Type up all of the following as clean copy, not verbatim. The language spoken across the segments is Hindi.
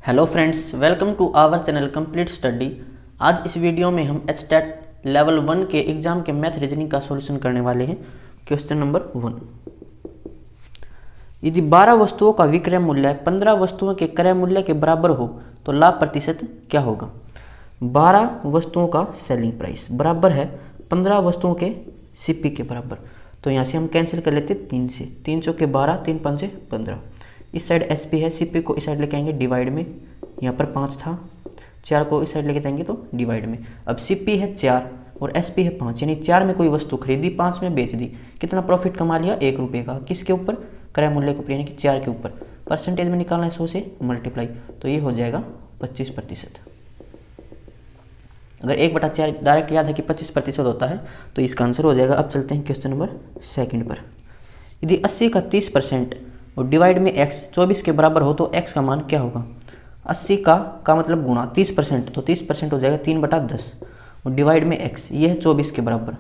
Hello friends, welcome to our channel complete study. आज इस वीडियो में हम एचटेट लेवल 1 के एग्जाम के मैथ रीजनिंग का सॉल्यूशन करने वाले हैं। Question number 1। यदि 12 वस्तुओं का विक्रय मूल्य 15 वस्तुओं के क्रय मूल्य के बराबर हो तो लाभ प्रतिशत क्या होगा। 12 वस्तुओं का सेलिंग प्राइस बराबर है 15 वस्तुओं के सीपी के बराबर। तो यहाँ से हम कैंसिल कर लेते 3 से, 3 चौके 12, 3 पंचे 15। इस साइड एसपी है, सीपी को इस साइड लेके आएंगे डिवाइड में। यहाँ पर 5 था, 4 को इस साइड लेके जाएंगे तो डिवाइड में। अब सीपी है 4 और एसपी है 5, यानी 4 में कोई वस्तु खरीदी, 5 में बेच दी। कितना प्रॉफिट कमा लिया? 1 रुपये का। किसके ऊपर? क्रय मूल्य के ऊपर, यानी कि 4 के ऊपर। परसेंटेज में निकालना है 100 से मल्टीप्लाई, तो ये हो जाएगा 25%। अगर 1/4 डायरेक्ट याद है कि 25% होता है तो इसका आंसर हो जाएगा। अब चलते हैं क्वेश्चन नंबर 2 पर। यदि 80 का 30% और डिवाइड में x 24 के बराबर हो तो x का मान क्या होगा। 80 का मतलब गुणा 30%, तो 30% हो जाएगा 3/10 और डिवाइड में x, ये है 24 के बराबर।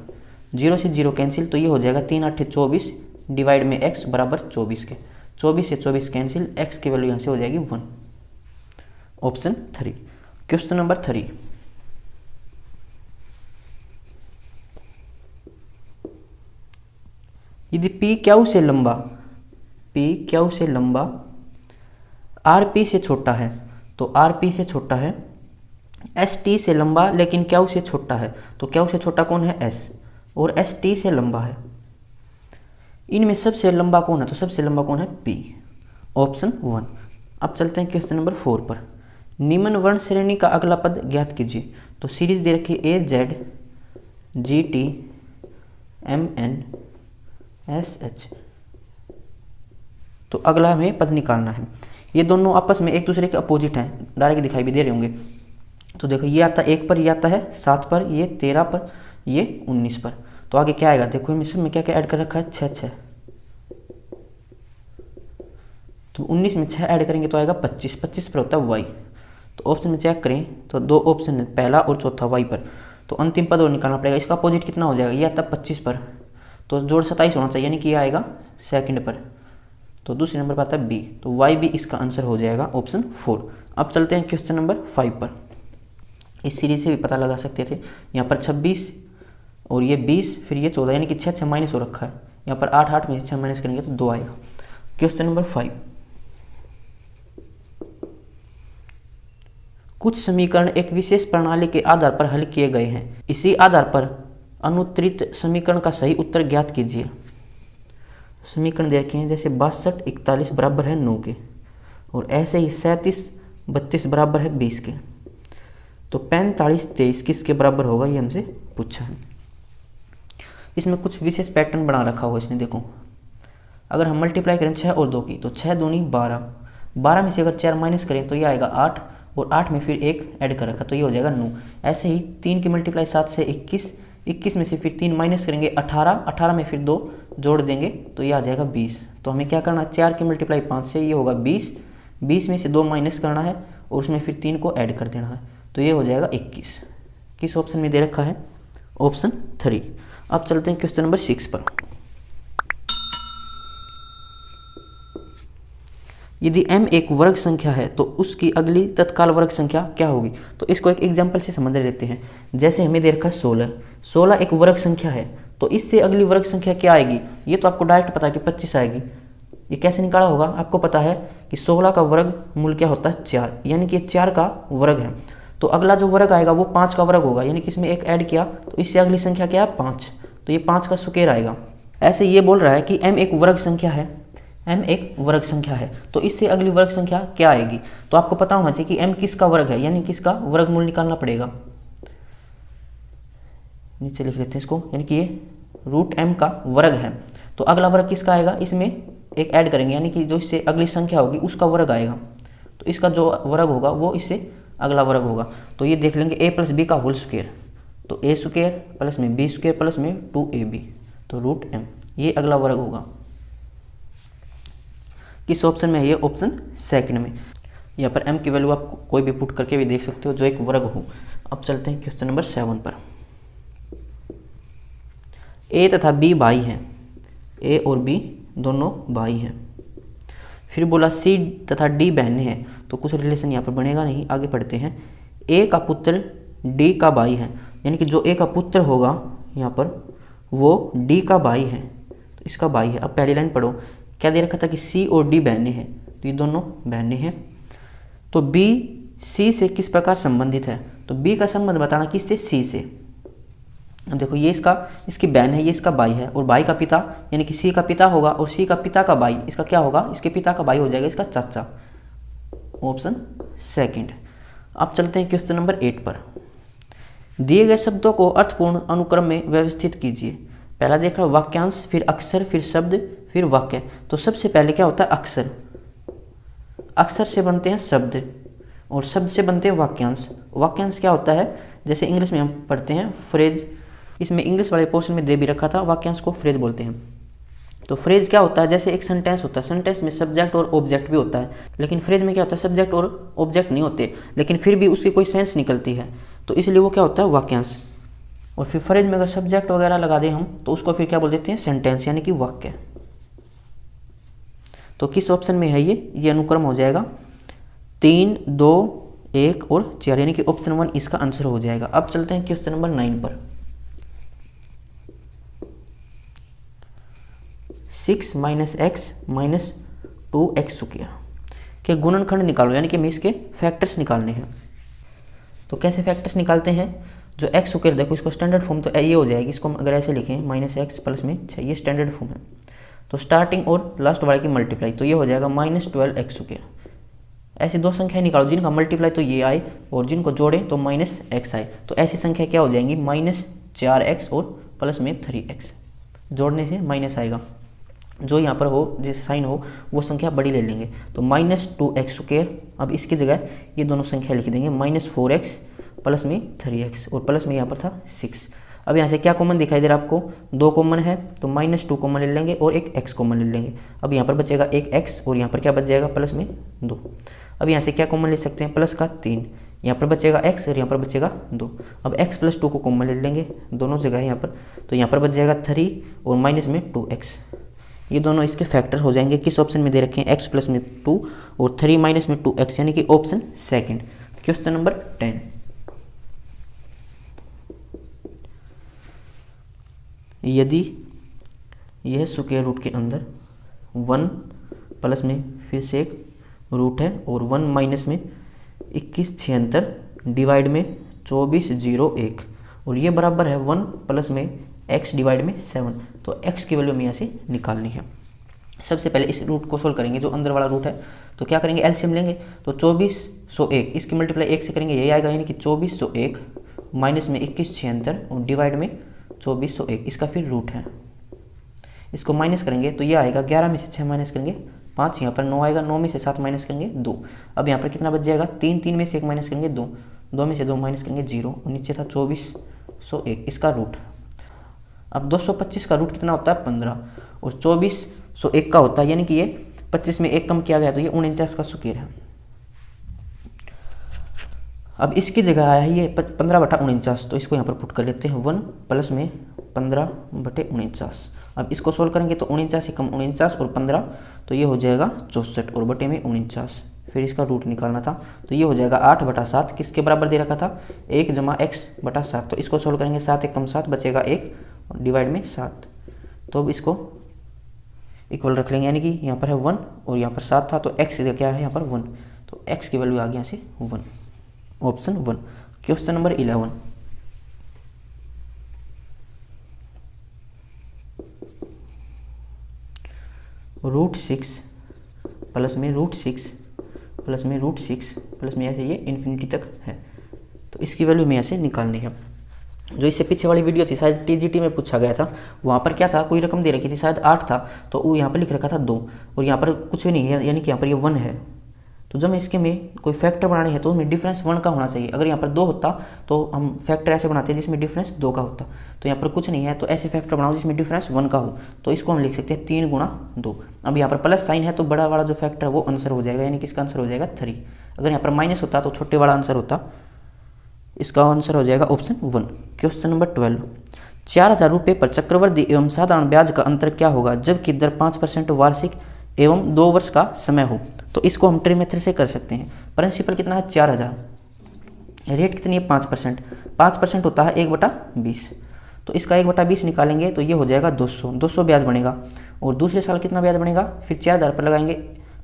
0 से 0 कैंसिल, तो ये हो जाएगा 3 8 24 डिवाइड में x बराबर 24 के। 24 से 24 कैंसिल, x की वैल्यू यहाँ से हो जाएगी 1। ऑप्शन 3। Question number 3। यदि p क्यू से लंबा आर पी से छोटा है, तो आर पी से छोटा है। एस टी से लंबा लेकिन क्यू से छोटा है, तो क्यू से छोटा कौन है? एस, और एस टी से लंबा है। इनमें सबसे लंबा कौन है? तो सबसे लंबा कौन है? पी। ऑप्शन 1। अब चलते हैं क्वेश्चन नंबर 4 पर। निम्न वर्ण श्रेणी का अगला पद ज्ञात कीजिए। तो सीरीज दे रखी A Z G T M N S H. तो अगला हमें पद निकालना है। ये दोनों आपस में एक दूसरे के अपोजिट हैं, डायरेक्ट दिखाई भी दे रहे होंगे। तो देखो, ये आता है 1 पर, ये आता है 7 पर, ये 13 पर, ये 19 पर। तो आगे क्या आएगा? देखो इसमें में क्या क्या ऐड कर रखा है? 6 तो 19 में 6 ऐड करेंगे तो आएगा 25। 25 पर होता है y। तो ऑप्शन में चेक करें तो 2 ऑप्शन है, पहला और चौथा y पर। तो अंतिम पद और निकालना पड़ेगा। इसका अपोजिट कितना हो जाएगा? ये आता है 25 पर, तो जोड़ 27 होना चाहिए, यानी कि ये आएगा सेकंड पर। तो दूसरे नंबर पर आता है बी, तो वाई भी इसका आंसर हो जाएगा ऑप्शन 4। अब चलते हैं क्वेश्चन नंबर 5 पर। इस सीरीज से भी पता लगा सकते थे। यहाँ पर 26 और ये 20, फिर ये 14, यानी कि 6 माइनस हो रखा है। यहाँ पर 8 में से 6 माइनस करेंगे तो 2 आएगा। Question number 5। कुछ समीकरण एक विशेष प्रणाली के आधार पर हल किए गए हैं। इसी आधार पर अनुत्तरित समीकरण का सही उत्तर ज्ञात कीजिए। समीकरण देखे हैं, जैसे 62 41 बराबर है 9 के, और ऐसे ही 37 32 बराबर है 20 के। तो 45 23 किसके बराबर होगा, ये हमसे पूछा है। इसमें कुछ विशेष पैटर्न बना रखा हुआ इसने। देखो, अगर हम मल्टीप्लाई करें 6 और 2 की, तो 6 दूनी 12, 12 में से अगर 4 माइनस करें तो ये आएगा 8, और 8 में फिर 1 ऐड कर रखा, तो ये हो जाएगा 9। ऐसे ही 3 की मल्टीप्लाई 7 से 21, 21 में से फिर 3 माइनस करेंगे 18, 18 में फिर 2 जोड़ देंगे तो ये आ जाएगा 20। तो हमें क्या करना है? 4 की मल्टीप्लाई 5 से, ये होगा 20, 20 में से 2 माइनस करना है और उसमें फिर 3 को ऐड कर देना है, तो ये हो जाएगा 21। किस ऑप्शन में दे रखा है? ऑप्शन 3। अब चलते हैं क्वेश्चन नंबर 6 पर। यदि m एक वर्ग संख्या है तो उसकी अगली तत्काल वर्ग संख्या क्या होगी। तो इसको एक एग्जाम्पल से समझ लेते हैं। जैसे हमें दे रखा है 16, 16 एक वर्ग संख्या है, तो इससे अगली वर्ग संख्या क्या आएगी? ये तो आपको डायरेक्ट पता है कि 25 आएगी। ये कैसे निकाला होगा? आपको पता है कि 16 का वर्ग मूल क्या होता है? 4, यानी कि 4 का वर्ग है। तो अगला जो वर्ग आएगा वो 5 का वर्ग होगा, यानी कि इसमें 1 ऐड किया तो इससे अगली संख्या क्या है? 5, तो ये 5 का स्क्वायर आएगा। ऐसे ये बोल रहा है कि m एक वर्ग संख्या है, m एक वर्ग संख्या है, तो इससे अगली वर्ग संख्या क्या आएगी। तो आपको पता होना चाहिए कि m किसका वर्ग है, यानी किसका वर्गमूल निकालना पड़ेगा। नीचे लिख लेते हैं इसको, यानी कि ये √m का वर्ग है, तो अगला वर्ग किसका आएगा? इसमें 1 ऐड करेंगे, यानी कि जो इससे अगली संख्या होगी उसका वर्ग आएगा। तो इसका जो वर्ग होगा वो इससे अगला वर्ग होगा। तो ये देख लेंगे a + b का होल स्क्वायर, तो a² प्लस में b² प्लस में 2ab, तो √m, ये अगला वर्ग होगा। किस ऑप्शन में है ये? ऑप्शन 2 में। यहाँ पर m की वैल्यू आप कोई भी पुट करके भी देख सकते हो जो एक वर्ग हो। अब चलते हैं क्वेश्चन नंबर 7 पर। a तथा b भाई हैं, a और b दोनों भाई हैं। फिर बोला c तथा d बहनें हैं, तो कुछ रिलेशन यहाँ पर बनेगा नहीं। आगे पढ़ते हैं। ए का पुत्र डी का भाई है, यानी कि जो ए का पुत्र होगा यहाँ पर वो डी का भाई है, तो इसका भाई है। अब पहली लाइन पढ़ो, क्या दे रखा था कि सी और डी बहनें हैं, तो ये दोनों बहनें हैं। तो बी सी से किस प्रकार संबंधित है, तो बी का संबंध बताना किससे, सी से। अब देखो ये इसकी बहन है, ये इसका भाई है, और भाई का पिता यानी कि सी का पिता होगा, और सी का पिता का भाई इसका क्या होगा, इसके पिता का भाई हो जाएगा इसका चाचा। Option second. अब चलते हैं क्वेश्चन नंबर 8 पर। दिए गए शब्दों को अर्थपूर्ण अनुक्रम में व्यवस्थित कीजिए। पहला देख रहा वाक्यांश, फिर अक्षर, फिर शब्द, फिर वाक्य। तो सबसे पहले क्या होता है, अक्षर। अक्षर से बनते हैं शब्द और शब्द से बनते हैं वाक्यांश। वाक्यांश क्या होता है, जैसे इंग्लिश में हम पढ़ते हैं फ्रेज, इसमें इंग्लिश वाले पोर्शन में दे भी रखा था, वाक्यांश को फ्रेज बोलते हैं। तो फ्रेज क्या होता है, जैसे एक सेंटेंस होता है, सेंटेंस में सब्जेक्ट और ऑब्जेक्ट भी होता है, लेकिन फ्रेज में क्या होता है, सब्जेक्ट और ऑब्जेक्ट नहीं होते, लेकिन फिर भी उसकी कोई सेंस निकलती है, तो इसलिए वो क्या होता है, वाक्यांश। और फिर फ्रेज में अगर सब्जेक्ट वगैरह लगा दें हम, तो उसको फिर क्या बोल देते हैं, सेंटेंस, यानी कि वाक्य। तो किस ऑप्शन में है ये अनुक्रम हो जाएगा 3, 2, 1 और 4, यानी कि ऑप्शन 1 इसका आंसर हो जाएगा। अब चलते हैं क्वेश्चन नंबर 9 पर। 6 - x - 2x² के गुणनखंड निकालो, यानी कि हमें इसके फैक्टर्स निकालने हैं। तो कैसे फैक्टर्स निकालते हैं, जो x², देखो इसको स्टैंडर्ड फॉर्म तो ये हो जाएगी, इसको हम अगर ऐसे लिखें -x + में 6, ये स्टैंडर्ड फॉर्म है। तो स्टार्टिंग और लास्ट वाले की मल्टीप्लाई, तो ये हो जाएगा -12x²। ऐसी दो संख्या निकालो जिनका मल्टीप्लाई तो ये आए और जिनको जोड़े तो -x आए, तो ऐसी संख्या क्या हो जाएंगी, -4x और प्लस में 3x। जोड़ने से माइनस आएगा, जो यहाँ पर हो जैसे साइन हो वो संख्या बड़ी ले लेंगे, तो -2x²। अब इसकी जगह ये दोनों संख्या लिख देंगे, -4x प्लस में 3x और प्लस में यहाँ पर था 6। अब यहाँ से क्या कॉमन दिखाई दे रहा है आपको, 2 कॉमन है, तो -2 कॉमन ले लेंगे और एक x कॉमन ले लेंगे। अब यहाँ पर बचेगा एक x और यहाँ पर क्या बच जाएगा, प्लस में 2। अब यहाँ से क्या कॉमन ले सकते हैं, प्लस का 3, यहाँ पर बचेगा x और यहाँ पर बचेगा 2। अब x + 2 को कॉमन ले लेंगे दोनों जगह यहाँ पर, तो यहाँ पर बच जाएगा 3 और माइनस में 2x। ये दोनों इसके फैक्टर हो जाएंगे। किस ऑप्शन में दे रखे हैं, x + में 2 और 3 - में 2x, यानी कि ऑप्शन सेकंड। Question number 10। यदि यह स्क्वायर रूट के अंदर 1 प्लस में फिर से एक रूट है और 1 माइनस में 2176 डिवाइड में 2401 और ये बराबर है 1 प्लस में x डिवाइड में 7, तो x की वैल्यू हमें यहाँ से निकालनी है। सबसे पहले इस रूट को सोल्व करेंगे, जो अंदर वाला रूट है, तो क्या करेंगे, एलसीएम लेंगे, तो 2401 इसकी मल्टीप्लाई 1 से करेंगे, यही आएगा, यानी कि 2401 माइनस में 2176 और डिवाइड में 2401, इसका फिर रूट है। इसको माइनस करेंगे तो ये आएगा 11 में से 6 माइनस करेंगे 5, यहाँ पर 9 आएगा, 9 में से 7 माइनस करेंगे 2। अब यहाँ पर कितना बच जाएगा, 3, 3 में से 1 माइनस करेंगे 2, 2 में से 2 माइनस करेंगे 0 और नीचे था 2401 इसका रूट। अब 225 का रूट कितना होता है, 15 और 2401 का होता है, यानी कि ये 25 में 1 कम किया गया तो ये 49 का स्क्वायर है। अब इसकी जगह आया है ये 15/49, तो इसको यहाँ पर पुट कर लेते हैं 1 प्लस में 15/49। अब इसको सोल्व करेंगे तो 49 से कम 49 और 15, तो ये हो जाएगा 64 और बटे में 49। फिर इसका रूट निकालना था, तो ये हो जाएगा 8/7, किसके बराबर दे रखा था, 1 + x/7। तो इसको सोल्व करेंगे 7 × 7 बचेगा 1 और डिवाइड में 7। तो अब इसको इक्वल रख लेंगे, यानी कि यहाँ पर है 1 और यहाँ पर 7 था, तो x क्या है यहाँ पर 1, तो x की वैल्यू आ गई यहाँ से 1, ऑप्शन 1। Question number 11। √6 प्लस में √6 प्लस में √6 प्लस में ऐसे ये इन्फिनिटी तक है, तो इसकी वैल्यू हमें ऐसे निकालनी है। जो इससे पीछे वाली वीडियो थी, शायद टीजीटी में पूछा गया था, वहाँ पर क्या था, कोई रकम दे रखी थी, शायद 8 था, तो वो यहाँ पर लिख रखा था 2 और यहाँ पर कुछ भी नहीं है, यानी कि यहाँ पर ये 1 है। तो जब इसके में कोई फैक्टर बनाने हैं तो उसमें डिफरेंस 1 का होना चाहिए। अगर यहाँ पर 2 होता तो हम फैक्टर ऐसे बनाते हैं जिसमें डिफरेंस 2 का होता, तो यहाँ पर कुछ नहीं है, तो ऐसे फैक्टर बनाओ जिसमें डिफरेंस 1 का हो, तो इसको हम लिख सकते हैं 3 × 2। अब यहाँ पर प्लस साइन है तो बड़ा वाला जो फैक्टर है वो आंसर हो जाएगा, यानी कि इसका आंसर हो जाएगा 3। अगर यहाँ पर माइनस होता तो छोटे वाला आंसर होता, इसका आंसर हो जाएगा ऑप्शन 1। Question number 12। 4000 रुपये पर चक्रवृद्धि एवं साधारण ब्याज का अंतर क्या होगा जबकि दर 5% वार्षिक एवं 2 वर्ष का समय हो। तो इसको हम ट्री मेथड से कर सकते हैं। प्रिंसिपल कितना है 4000, रेट कितनी है 5%, 5% होता है 1/20। तो इसका 1/20 निकालेंगे तो ये हो जाएगा 200 ब्याज बनेगा। और दूसरे साल कितना ब्याज बनेगा, फिर 4000 पर लगाएंगे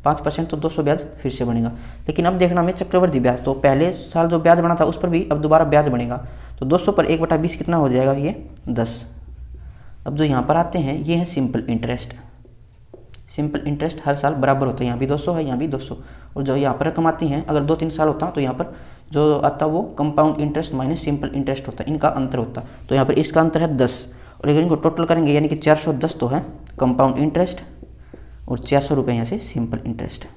5% तो 200 ब्याज फिर से बनेगा। लेकिन अब देखना हमें चक्रवृद्धि ब्याज, तो पहले साल जो ब्याज बना था उस पर भी अब दोबारा ब्याज बनेगा। तो 200 पर 1/20 कितना हो जाएगा, ये 10। अब जो यहाँ पर आते हैं ये है सिंपल इंटरेस्ट। सिंपल इंटरेस्ट हर साल बराबर होता है, यहाँ भी 200 है, यहाँ भी 200। और जो यहाँ पर रकम आती हैं, अगर 2-3 साल होता तो यहाँ पर जो आता वो compound interest minus simple interest होता है, इनका अंतर होता। तो यहाँ पर इसका अंतर है 10, और अगर इनको टोटल करेंगे यानी कि 410 तो है कंपाउंड इंटरेस्ट और 400 रुपये यहाँ से सिंपल इंटरेस्ट।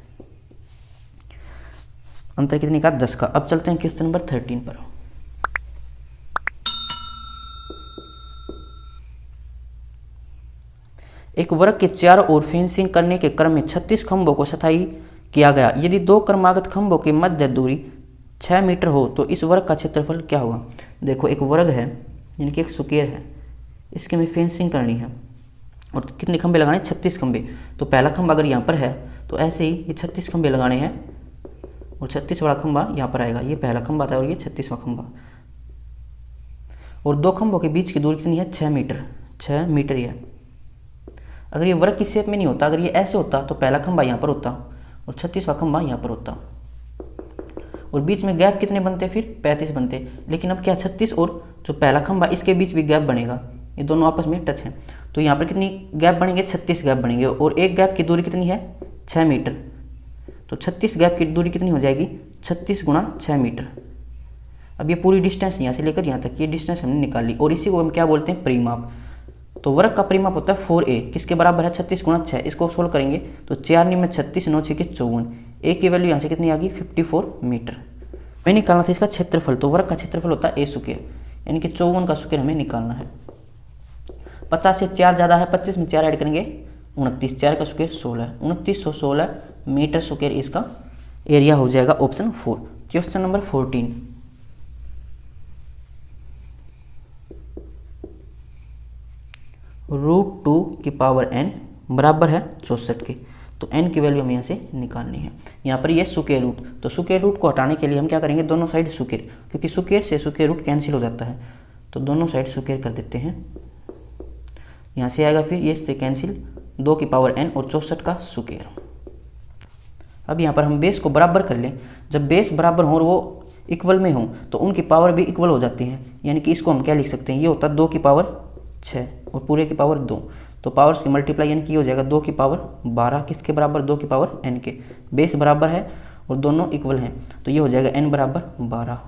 अंतर कितने का, 10 का। अब चलते हैं क्वेश्चन नंबर 13 पर। एक वर्ग के चारों ओर फेंसिंग करने के क्रम में 36 खंभों को स्थायी किया गया। यदि 2 क्रमागत खंभों की मध्य दूरी 6 मीटर हो तो इस वर्ग का क्षेत्रफल क्या होगा। देखो एक वर्ग है यानी कि एक स्क्वायर है, इसके में फेंसिंग करनी है और कितने खंभे लगाने, 36 खंभे। तो पहला खंभा अगर यहाँ पर है तो ऐसे ही ये 36 खंभे लगाने हैं और 36 वाला खंभा यहाँ पर आएगा। ये पहला खंभा था और ये 36वां खंभा। और 2 खंभों के बीच की दूरी कितनी है, 6 मीटर। 6 मीटर ही है। अगर ये वर्ग की शेप में नहीं होता, अगर ये ऐसे होता तो पहला खंभा यहाँ पर होता और 36वां खंभा यहाँ पर होता और बीच में गैप कितने बनते, फिर 35 बनते। लेकिन अब क्या 36 और जो पहला खंभा इसके बीच भी गैप बनेगा, ये दोनों आपस में टच हैं। तो यहाँ पर कितनी गैप बनेंगे, 36 गैप बनेंगे और एक गैप की दूरी कितनी है, 6 मीटर। तो 36 गैप की दूरी कितनी हो जाएगी, 36 गुणा 6 मीटर। अब ये पूरी डिस्टेंस यहाँ से लेकर यहाँ तक ये डिस्टेंस हमने निकाल ली और इसी को हम क्या बोलते हैं, परिमाप। तो वर्ग का परिमाप होता है 4a, किसके बराबर है, 36 गुणा 6। इसको सोल्व करेंगे तो 4 में 36, 9 6 54, a की वैल्यू यहाँ से कितनी आ गई, 54 मीटर। हमें निकालना था इसका क्षेत्रफल। तो वर्ग का क्षेत्रफल होता है a स्क्वायर, यानी कि 54 का स्क्वायर हमें निकालना है। 50 से 4 ज़्यादा है, 25 में 4 ऐड करेंगे 29, 4 का स्क्वायर 16, 2916 मीटर स्क्वायर इसका एरिया हो जाएगा। ऑप्शन 4। Question number 14। √2 की पावर n बराबर है 64 के। तो n की वैल्यू हमें यहाँ से निकालनी है। यहाँ पर ये स्क्वायर रूट, तो स्क्वायर रूट को हटाने के लिए हम क्या करेंगे, दोनों साइड स्क्वायर, क्योंकि स्क्वायर से स्क्वायर रूट कैंसिल हो जाता है। तो दोनों साइड स्क्वायर कर देते हैं। यहाँ से आएगा फिर ये से कैंसिल, 2 की पावर n और 64 का स्क्वायर। अब यहाँ पर हम बेस को बराबर कर लें। जब बेस बराबर हो और वो इक्वल में हो तो उनकी पावर भी इक्वल हो जाती है। यानी कि इसको हम क्या लिख सकते हैं, ये होता है 2 की पावर 6 और पूरे की पावर 2। तो पावर्स की मल्टीप्लाई यानी कि हो जाएगा 2 की पावर 12, किसके बराबर, 2 की पावर n के। बेस बराबर है और दोनों इक्वल हैं तो ये हो जाएगा n बराबर 12।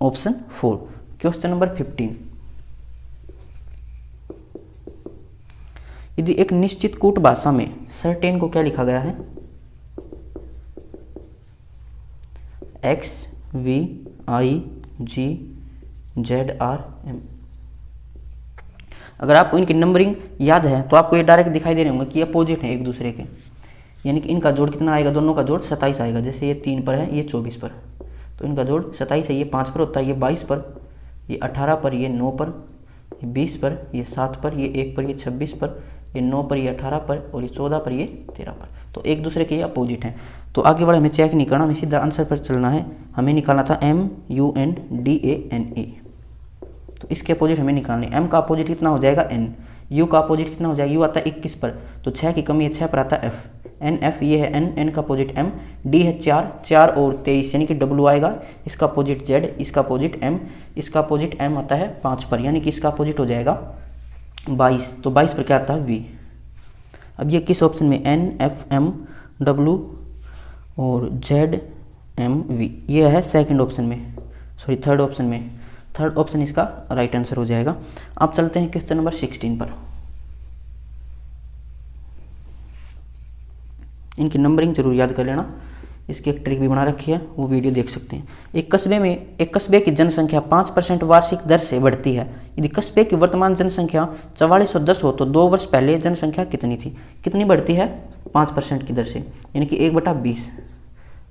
ऑप्शन 4। Question number 15। यदि एक निश्चित कूट भाषा में सर्टेन को क्या लिखा गया है, x v i g z r m। अगर आपको इनकी नंबरिंग याद है तो आपको ये डायरेक्ट दिखाई दे रहे होंगे कि ये अपोजिट है एक दूसरे के, यानी कि इनका जोड़ कितना आएगा, दोनों का जोड़ 27 आएगा। जैसे ये 3 पर है, ये 24 पर, तो इनका जोड़ 27 है। ये 5 पर होता है, ये 22 पर, ये 18 पर, ये 9 पर, ये 20 पर, ये 7 पर, ये 1 पर, ये 26 पर, ये 9 पर, ये 18 पर और ये 14 पर, ये 13 पर। तो एक दूसरे के ये अपोजिट हैं। तो आगे वाले हमें चेक नहीं करना, हमें सीधा आंसर पर चलना है। हमें निकालना था MUNDANA। तो इसके अपोजिट हमें निकालनी। m का अपोजिट कितना हो जाएगा, n। u का अपोजिट कितना हो जाएगा, u आता है 21 पर, तो 6 की कमी है, 6 पर आता है f। NF ये है n का अपोजिट m। d है 4 और 23 यानी कि w आएगा। इसका अपोजिट z, इसका अपोजिट m, इसका अपोजिट m आता है 5 पर, यानी कि इसका अपोजिट हो जाएगा 22। तो 22 पर क्या आता है, v। अब ये किस ऑप्शन में, n f m w और z m v, ये है सेकंड ऑप्शन में, सॉरी थर्ड ऑप्शन में। थर्ड ऑप्शन इसका राइट आंसर हो जाएगा। अब चलते हैं क्वेश्चन नंबर 16 पर। इनकी नंबरिंग जरूर याद कर लेना, इसकी एक ट्रिक भी बना रखी है, वो वीडियो देख सकते हैं। एक कस्बे की जनसंख्या 5% वार्षिक दर से बढ़ती है। यदि कस्बे की वर्तमान जनसंख्या 4410 हो तो 2 वर्ष पहले जनसंख्या कितनी थी। कितनी बढ़ती है, 5% की दर से, यानी कि 1/20।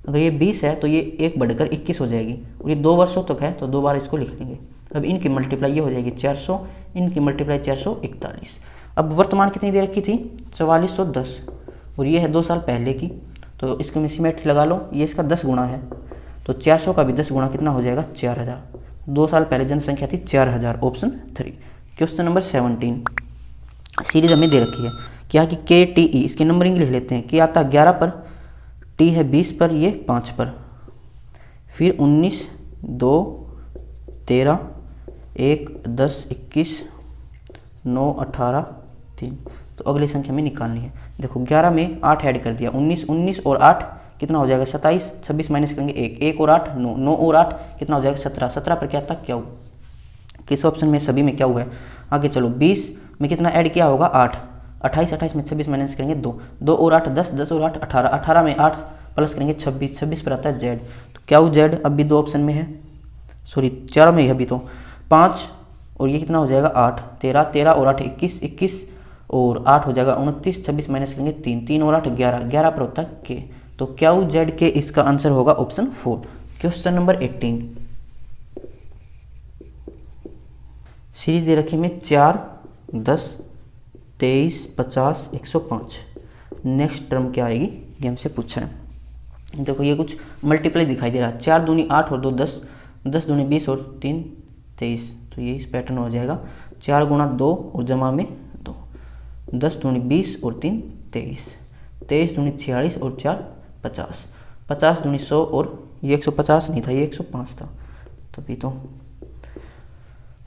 अगर ये 20 है तो ये 1 बढ़कर 21 हो जाएगी और ये 2 वर्षों तक है तो 2 बार इसको लिख लेंगे। अब इनकी मल्टीप्लाई ये हो जाएगी 400, इनकी मल्टीप्लाई 441। अब वर्तमान कितनी दे रखी थी, 4410 और ये है 2 साल पहले की, तो इसको मैं सिमेट्री लगा लो, ये इसका 10 गुना है, तो 400 का भी 10 गुना कितना हो जाएगा 4000। 2 साल पहले जनसंख्या थी 4000, ऑप्शन 3। क्वेश्चन नंबर 17, सीरीज हमें दे रखी है क्या कि KTE, इसकी नंबरिंग लिख लेते हैं। के आता 11 पर, टी है 20 पर, ये 5 पर, फिर 19, 2, 13, 1, 10, 21, 9, 18, 3। तो अगली संख्या में निकालनी है। देखो 11 में 8 ऐड कर दिया, 19 और 8 कितना हो जाएगा 27, 26 माइनस करेंगे 1 और 8 9, 9 और 8 कितना हो जाएगा 17, 17 पर क्या था क्या हुआ, किस ऑप्शन में सभी में क्या हुआ है। आगे चलो 20 में कितना ऐड किया होगा 8, 28 में 26 माइनस करेंगे 2, 2 और 8 10, 10 और 8 18, 18 में 8 प्लस करेंगे 26, 26 पर आता है जेड। तो क्या वो जेड अब भी 2 ऑप्शन में है, सॉरी चारों में ही अभी तो 5, और ये कितना हो जाएगा 8, 13, 13 और 8 21, 21 और 8 हो जाएगा 29, 26 माइनस करेंगे 3, 3 और 8 11, 11 पर होता है के। तो क्या वो जेड के, इसका आंसर होगा ऑप्शन 4। क्वेश्चन नंबर 18, सीरीज दे रखी में 4, 10, 23, 50, 105। नेक्स्ट टर्म क्या आएगी ये हमसे पूछा है। देखो ये कुछ मल्टीप्लाई दिखाई दे रहा है, 4 दूनी 8 और 2 10, 10 दूनी 20 और 3 23। तो ये इस पैटर्न हो जाएगा 4 गुणा 2 और जमा में 2, 10 दूनी 20 और 3 23, 23 दूनी 46 और 4 50, 50 दूनी 100 और ये 150 नहीं था, ये 105 था तभी तो,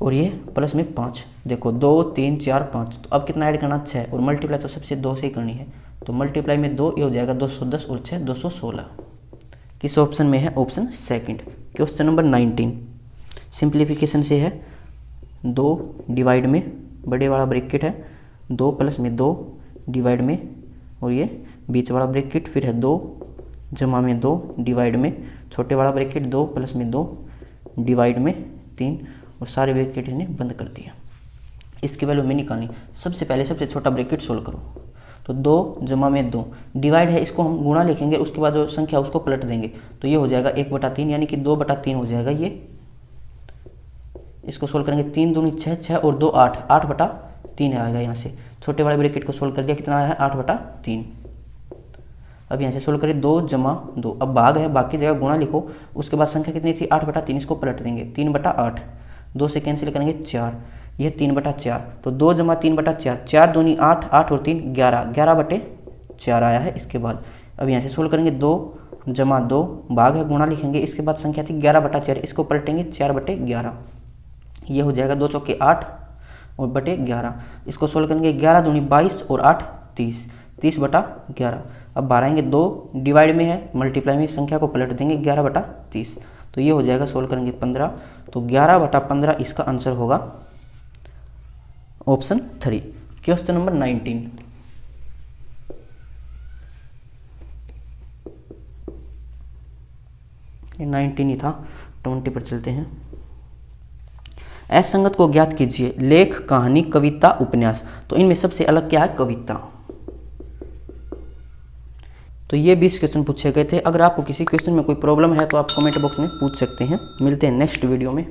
और ये प्लस में 5। देखो 2 3 4 5, तो अब कितना ऐड करना 6, और मल्टीप्लाई तो सबसे 2 से ही करनी है, तो मल्टीप्लाई में 2 ये हो जाएगा 210 और 6 216। किस ऑप्शन में है, option second. Question number 19, simplification से है, 2 डिवाइड में बड़े वाला ब्रैकेट है, 2 प्लस में 2 डिवाइड में, और ये बीच वाला ब्रैकेट, फिर है 2 जमा में 2 डिवाइड में, छोटे वाला ब्रैकेट 2 प्लस में 2 डिवाइड में 3, और सारे ब्रैकेट इन्हें बंद कर दिया। इसकी वैल्यू हमें निकालनी। सबसे पहले सबसे छोटा ब्रैकेट सोल्व करो, तो 2 जमा में 2 डिवाइड है, इसको हम गुणा लिखेंगे, उसके बाद जो संख्या उसको पलट देंगे, तो ये हो जाएगा 1/3 यानी कि 2/3 हो जाएगा ये। इसको सोल्व करेंगे 3 दूनी 6, 6 और 2 8, 8/3 आएगा यहाँ से। छोटे वाले ब्रैकेट को सोल्व कर दिया, कितना आया है 8/3। अब यहाँ से सोल्व करें 2 जमा 2, अब भाग है, बाकी जगह गुणा लिखो, उसके बाद संख्या कितनी थी 8/3, इसको पलट देंगे 3/8, 2 से कैंसिल करेंगे 4, ये 3/4, तो 2 जमा 3/4, 4 दूनी 8, 8 और 3 11, 11/4 आया है। इसके बाद अब यहाँ से सोल्व करेंगे 2 जमा 2, भाग है गुणा लिखेंगे, इसके बाद संख्या थी 11/4, इसको पलटेंगे 4/11, ये हो जाएगा 2 चौके 8 और बटे 11। इसको सोल्व करेंगे 11 दूनी 22 और 8 30, 30/11। अब बाहर आएंगे 2 डिवाइड में है, मल्टीप्लाई में संख्या को पलट देंगे 11/30, तो ये हो जाएगा सोल्व करेंगे 15, तो 11/15 इसका आंसर होगा ऑप्शन 3। क्वेश्चन नंबर 19, ये 19 ही था, 20 पर चलते हैं। असंगत को ज्ञात कीजिए, लेख, कहानी, कविता, उपन्यास। तो इनमें सबसे अलग क्या है, कविता। तो ये 20 क्वेश्चन पूछे गए थे। अगर आपको किसी क्वेश्चन में कोई प्रॉब्लम है तो आप कमेंट बॉक्स में पूछ सकते हैं। मिलते हैं नेक्स्ट वीडियो में।